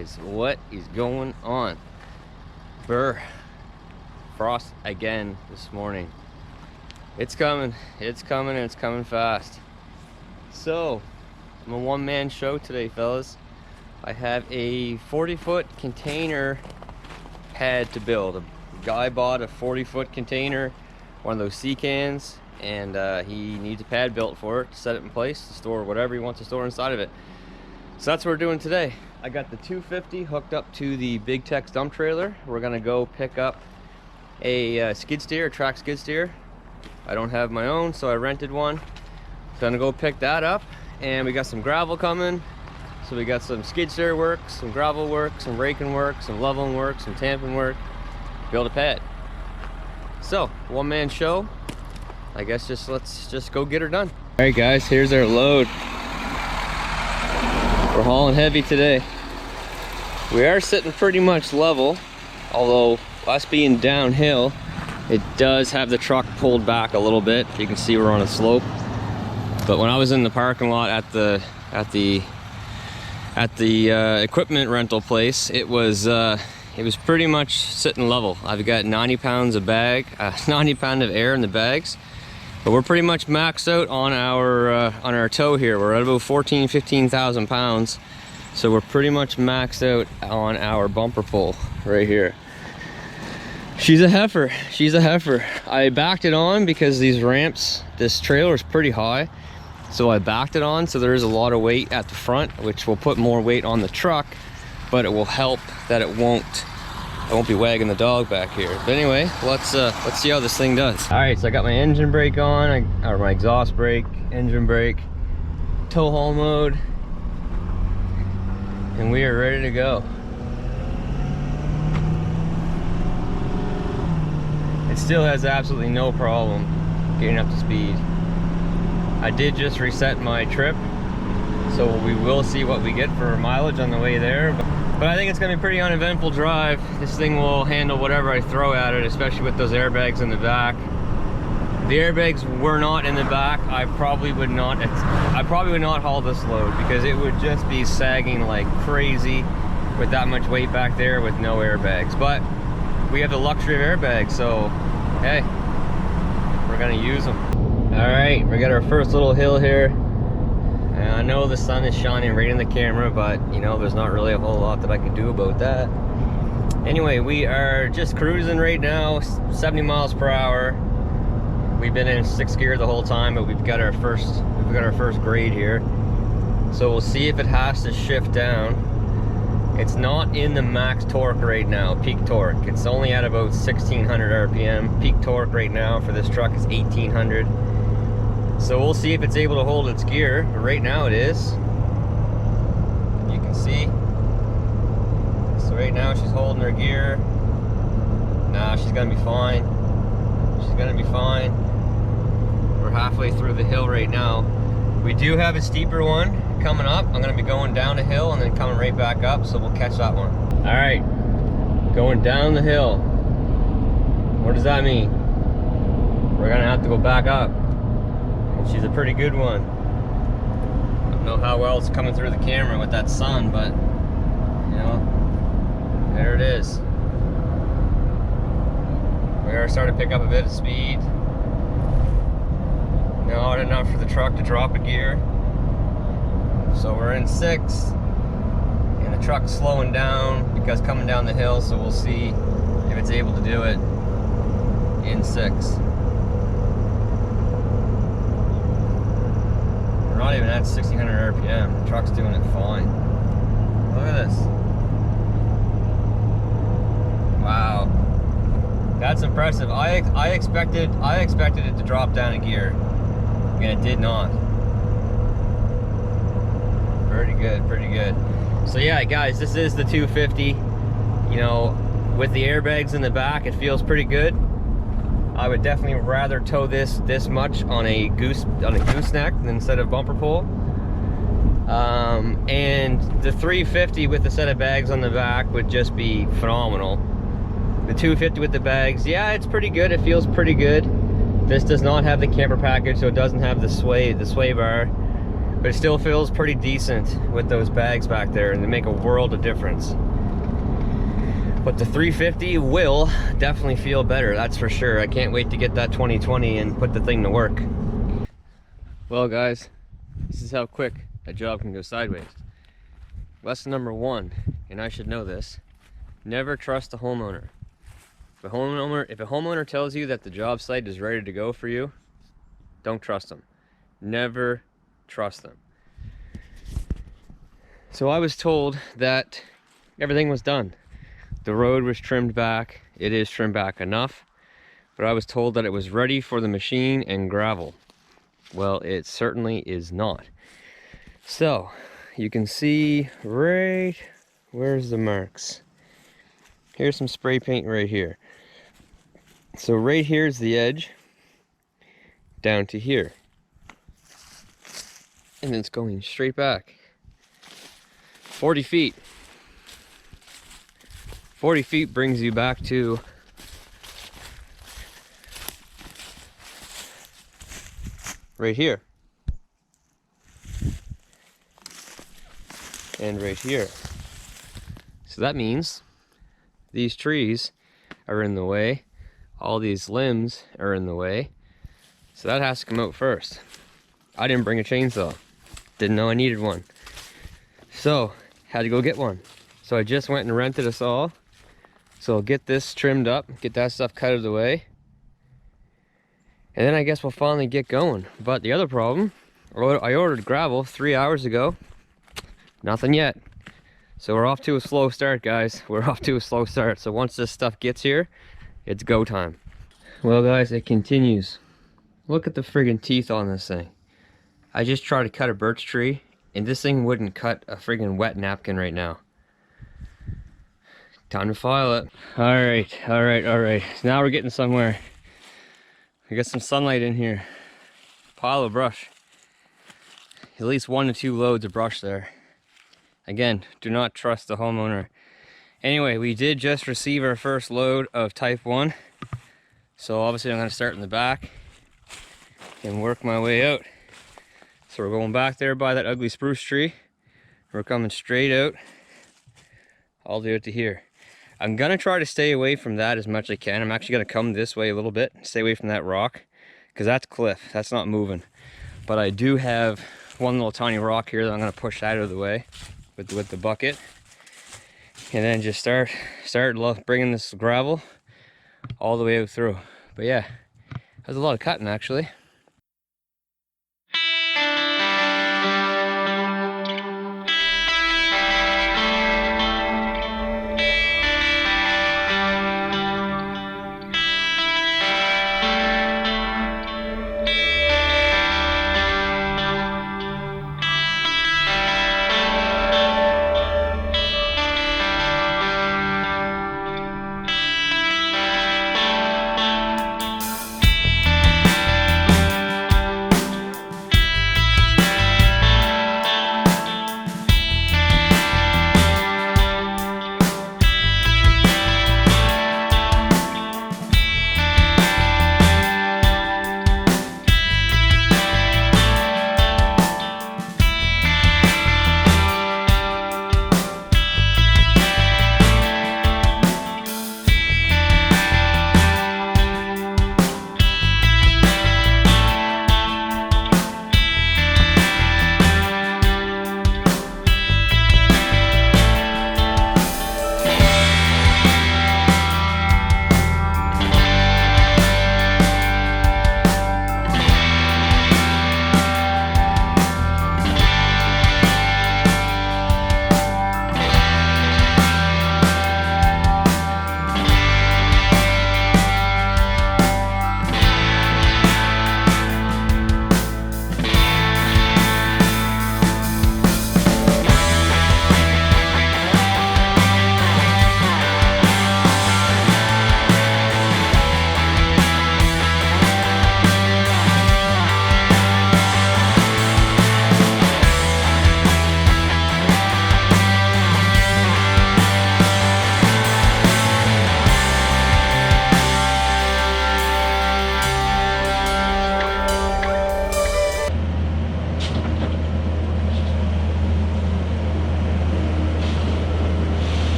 What is going on? Frost again this morning. It's coming, and it's coming fast. So, I'm a one-man show today, fellas. I have a 40-foot container pad to build. A guy bought a 40-foot container, one of those sea cans, and he needs a pad built for it to set it in place to store whatever he wants to store inside of it. So that's what we're doing today. I got the 250 hooked up to the Big Tex dump trailer. We're gonna go pick up a skid steer, a track skid steer. I don't have my own, so I rented one. So I'm gonna go pick that up, and we got some gravel coming. So we got some skid steer work, some gravel work, some raking work, some leveling work, some tamping work, build a pad. So, one-man show. I guess let's just go get her done. All right, guys, here's our load. We're hauling heavy today. We are sitting pretty much level, although us being downhill, it does have the truck pulled back a little bit. You can see we're on a slope. But when I was in the parking lot at the equipment rental place, it was pretty much sitting level. I've got 90 pounds of 90 pound of air in the bags. But we're pretty much maxed out on our tow here. We're at about 15,000 pounds. So we're pretty much maxed out on our bumper pull right here. She's a heifer, I backed it on because these ramps, this trailer is pretty high. So I backed it on, so there is a lot of weight at the front, which will put more weight on the truck, but it will help that I won't be wagging the dog back here. But anyway, let's see how this thing does. All right, so I got my engine brake on, or my exhaust brake, engine brake, tow haul mode, and we are ready to go. It still has absolutely no problem getting up to speed. I did just reset my trip, so we will see what we get for mileage on the way there. But I think it's gonna be a pretty uneventful drive. This thing will handle whatever I throw at it, especially with those airbags in the back. The airbags were not in the back. I probably would not haul this load because it would just be sagging like crazy with that much weight back there with no airbags. But we have the luxury of airbags, so hey, we're gonna use them. All right, we got our first little hill here. I know the sun is shining right in the camera, but you know, there's not really a whole lot that I can do about that. Anyway, we are just cruising right now, 70 miles per hour. We've been in 6th gear the whole time, but we've got our first grade here. So we'll see if it has to shift down. It's not in the max torque right now, peak torque. It's only at about 1600 RPM. Peak torque right now for this truck is 1800. So we'll see if it's able to hold its gear. Right now it is. You can see. So right now she's holding her gear. Nah, she's gonna be fine. She's gonna be fine. We're halfway through the hill right now. We do have a steeper one coming up. I'm gonna be going down the hill and then coming right back up, so we'll catch that one. All right, going down the hill. What does that mean? We're gonna have to go back up. She's a pretty good one. I don't know how well it's coming through the camera with that sun, but you know, there it is. We are starting to pick up a bit of speed. Not enough for the truck to drop a gear. So we're in 6th, and the truck's slowing down because coming down the hill, so we'll see if it's able to do it in 6th. Not even at 1600 RPM. The truck's doing it fine. Look at this. Wow, that's impressive. I expected it to drop down a gear, and it did not. Pretty good, pretty good. So yeah, guys, this is the 250. You know, with the airbags in the back, it feels pretty good. I would definitely rather tow this much on a gooseneck instead of bumper pull. And the 350 with the set of bags on the back would just be phenomenal. The 250 with the bags, yeah, it's pretty good. It feels pretty good. This does not have the camper package, so it doesn't have the sway bar. but it still feels pretty decent with those bags back there, and they make a world of difference. But the 350 will definitely feel better, that's for sure. I can't wait to get that 2020 and put the thing to work. Well guys, this is how quick a job can go sideways. Lesson number 1, and I should know this: never trust a homeowner. If a homeowner tells you that the job site is ready to go for you, don't trust them. Never trust them. So I was told that everything was done. The road was trimmed back. It is trimmed back enough, but I was told that it was ready for the machine and gravel. Well, it certainly is not. So you can see right, where's the marks? Here's some spray paint right here. So right here is the edge down to here, and it's going straight back 40 feet. 40 feet brings you back to right here and right here. So that means these trees are in the way, all these limbs are in the way, so that has to come out first. I didn't bring a chainsaw, didn't know I needed one, so had to go get one. So I just went and rented a saw. So I'll get this trimmed up, get that stuff cut out of the way, and then I guess we'll finally get going. But the other problem, I ordered gravel 3 hours ago, nothing yet. So we're off to a slow start, guys. We're off to a slow start. So once this stuff gets here, it's go time. Well guys, it continues. Look at the friggin' teeth on this thing. I just tried to cut a birch tree, and this thing wouldn't cut a friggin' wet napkin right now. Time to file it. All right. So now we're getting somewhere. We got some sunlight in here. Pile of brush. At least 1 to 2 loads of brush there. Again, do not trust the homeowner. Anyway, we did just receive our first load of type 1. So obviously I'm gonna start in the back and work my way out. So we're going back there by that ugly spruce tree. We're coming straight out all the way out to here. I'm gonna try to stay away from that as much as I can. I'm actually gonna come this way a little bit, stay away from that rock, because that's cliff, that's not moving. But I do have one little tiny rock here that I'm gonna push out of the way with the bucket, and then just start bringing this gravel all the way out through. But yeah, there's a lot of cutting actually.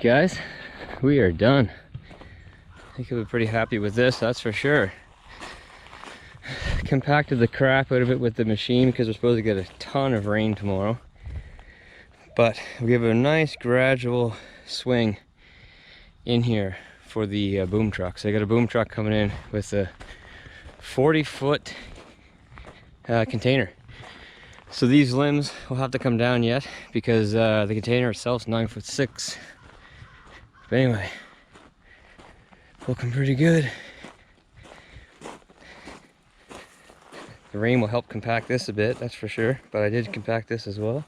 guys, we are done. I think I'll be pretty happy with this, that's for sure. Compacted the crap out of it with the machine because we're supposed to get a ton of rain tomorrow. But we give it a nice gradual swing in here for the boom truck. So I got a boom truck coming in with a 40-foot container. So these limbs will have to come down yet because the container itself is 9'6". But anyway, looking pretty good. The rain will help compact this a bit, that's for sure, but I did compact this as well.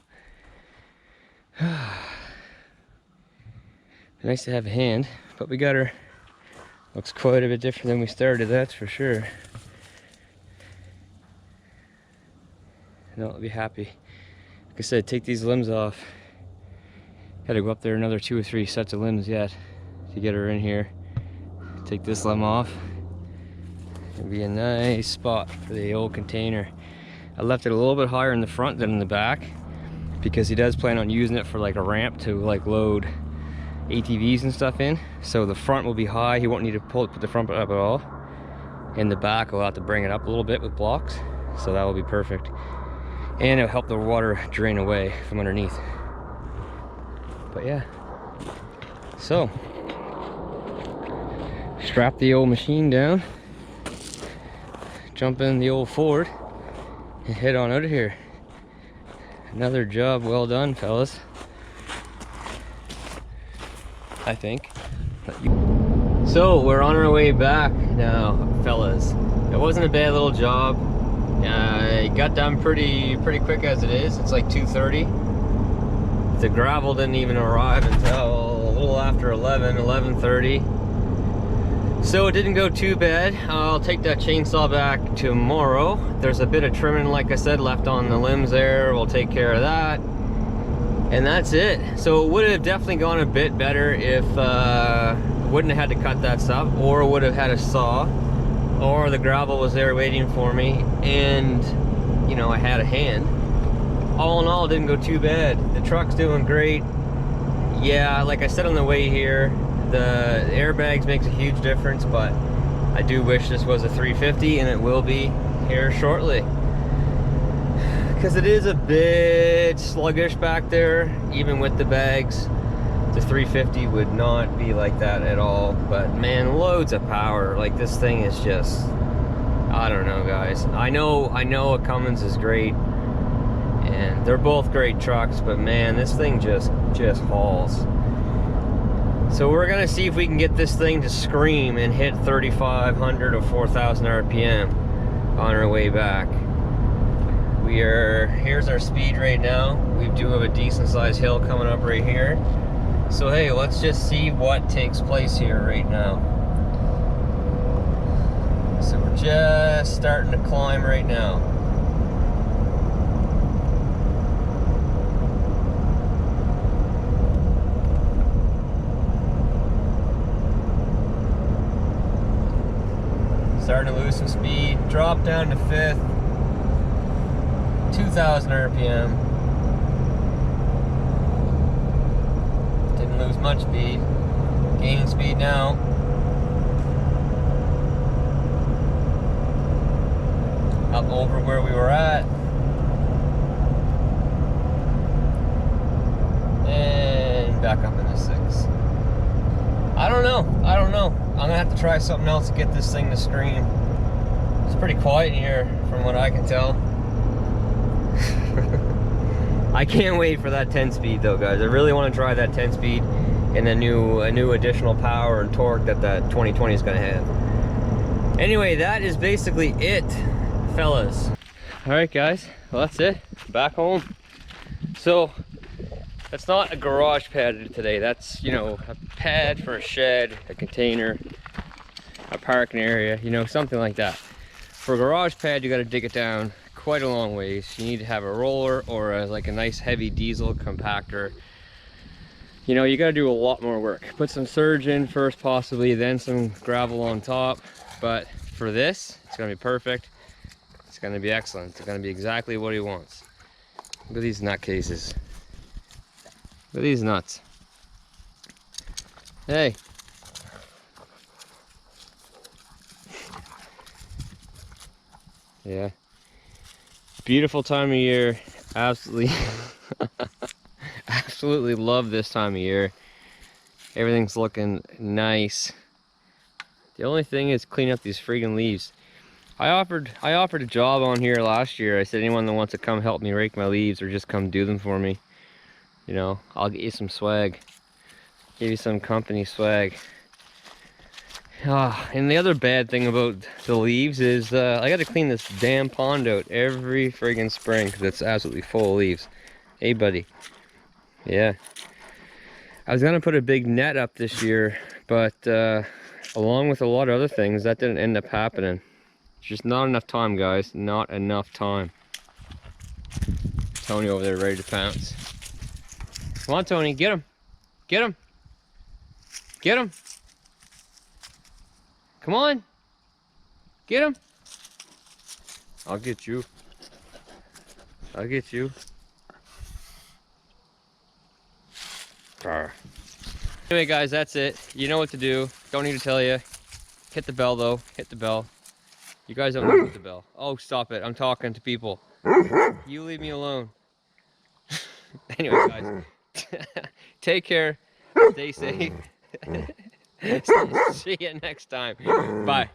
Nice to have a hand, but we got her. Looks quite a bit different than we started, that's for sure. No, I'll be happy. Like I said, take these limbs off. Gotta go up there another 2 or 3 sets of limbs yet to get her in here. Take this limb off. It'll be a nice spot for the old container. I left it a little bit higher in the front than in the back because he does plan on using it for like a ramp to like load ATVs and stuff in. So the front will be high. He won't need to put the front up at all. In the back, we'll have to bring it up a little bit with blocks. So that will be perfect. And it'll help the water drain away from underneath. But yeah. So, strap the old machine down. Jump in the old Ford and head on out of here. Another job well done, fellas. I think. So we're on our way back now, fellas. It wasn't a bad little job. It got done pretty quick as it is. It's like 2:30. The gravel didn't even arrive until a little after 11:30. So it didn't go too bad. I'll take that chainsaw back tomorrow. There's a bit of trimming, like I said, left on the limbs there. We'll take care of that. And that's it. So it would have definitely gone a bit better if wouldn't have had to cut that stuff, or would have had a saw, or the gravel was there waiting for me, and you know, I had a hand. All in all, it didn't go too bad. The truck's doing great. Yeah, like I said on the way here, the airbags makes a huge difference, but I do wish this was a 350, and it will be here shortly. Because it is a bit sluggish back there, even with the bags. The 350 would not be like that at all, but man, loads of power. Like, this thing is just, I don't know, guys. I know a Cummins is great, and they're both great trucks, but man, this thing just hauls. So we're gonna see if we can get this thing to scream and hit 3,500 or 4,000 RPM on our way back. Here's our speed right now. We do have a decent sized hill coming up right here. So hey, let's just see what takes place here right now. So we're just starting to climb right now. Starting to lose some speed. Drop down to 5th. 2,000 RPM. Didn't lose much speed. Gaining speed now. Up over where we were at. And back up into 6. I don't know. I'm gonna have to try something else to get this thing to scream. It's pretty quiet in here from what I can tell. I can't wait for that 10 speed though, guys. I really want to try that 10 speed and a new additional power and torque that 2020 is going to have. Anyway, that is basically it, fellas. All right, guys. Well, that's it. Back home. So that's not a garage pad today. That's, you know, a pad for a shed, a container, a parking area, you know, something like that. For a garage pad, you got to dig it down quite a long ways. You need to have a roller or like a nice heavy diesel compactor. You know, you got to do a lot more work. Put some surge in first, possibly, then some gravel on top. But for this, it's going to be perfect. It's going to be excellent. It's going to be exactly what he wants. Look at these nutcases. Look at these nuts. Hey. Yeah. Beautiful time of year. Absolutely. Absolutely love this time of year. Everything's looking nice. The only thing is clean up these freaking leaves. I offered a job on here last year. I said anyone that wants to come help me rake my leaves or just come do them for me, you know, I'll get you some swag. Give you some company swag. And the other bad thing about the leaves is I got to clean this damn pond out every friggin' spring because it's absolutely full of leaves. Hey, buddy. Yeah. I was gonna put a big net up this year, but along with a lot of other things, that didn't end up happening. It's just not enough time, guys. Not enough time. Tony over there ready to pounce. Come on, Tony. Get him. Get him. Get him. Come on. Get him. I'll get you. I'll get you. Anyway, guys, that's it. You know what to do. Don't need to tell you. Hit the bell, though. Hit the bell. You guys don't need to hit the bell. Oh, stop it. I'm talking to people. You leave me alone. Anyway, guys. Take care. Stay safe. See you next time. Bye.